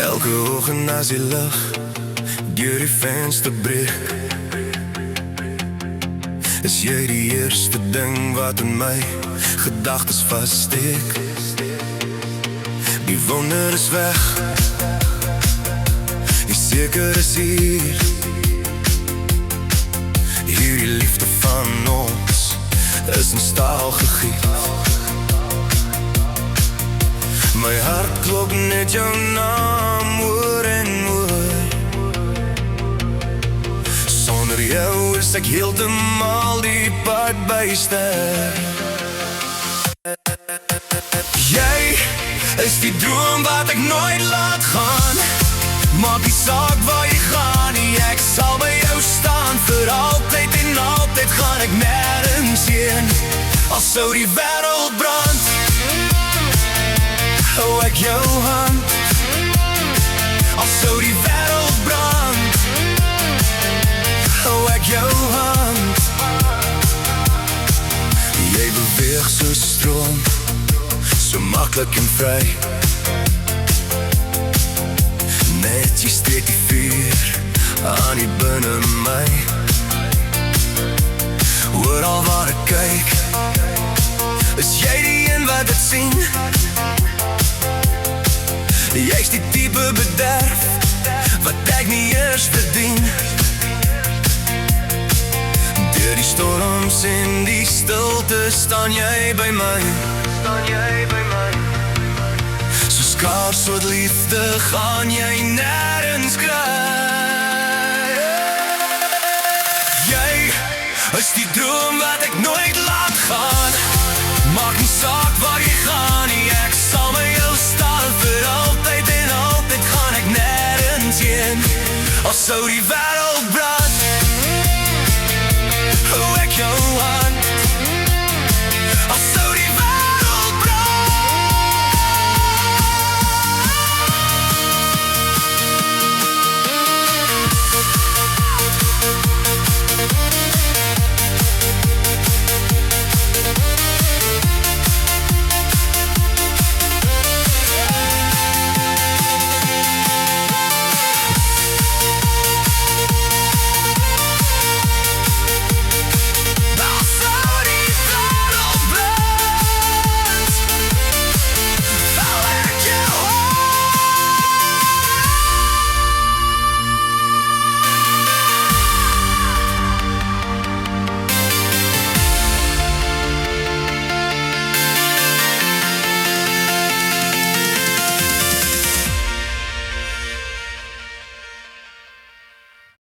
Elke oggend as die lig deur die venster breek, is jy die eerste ding wat in my gedagtes vassteek. Die wonder is weg, die seker is hier. Hierdie liefde van ons is in staal gegiet. My hart klop net jou naam oor en oor. Sonder jou is ek heeltemal die pad byster. Jy is die droom wat ek nooit laat gaan. Maak nie saak waar jy gaan nie, ek sal by jou staan. Vir altyd en altyd gaan ek nergens heen, al sou die wêreld brand, hou ek jou hand. Al sou die wêreld brand, hou ek jou hand. Jy beweeg so stroom, so maklik en vry. Net jy steek die vuur aan die binne my. Oral waar ek kyk, is jy die een wat het sien. Jy's die type bederf wat ek nie eers verdien. Deur die storms en die stilte staan jy by my. So skaars soort liefde gaan jy nergens kry. Jy is die droom wat ek nooit laat gaan. Maak nie saak waar jy gaan nie, ek sal by jou staan. Vir altyd en altyd gaan ek nergens heen, al sou die wêreld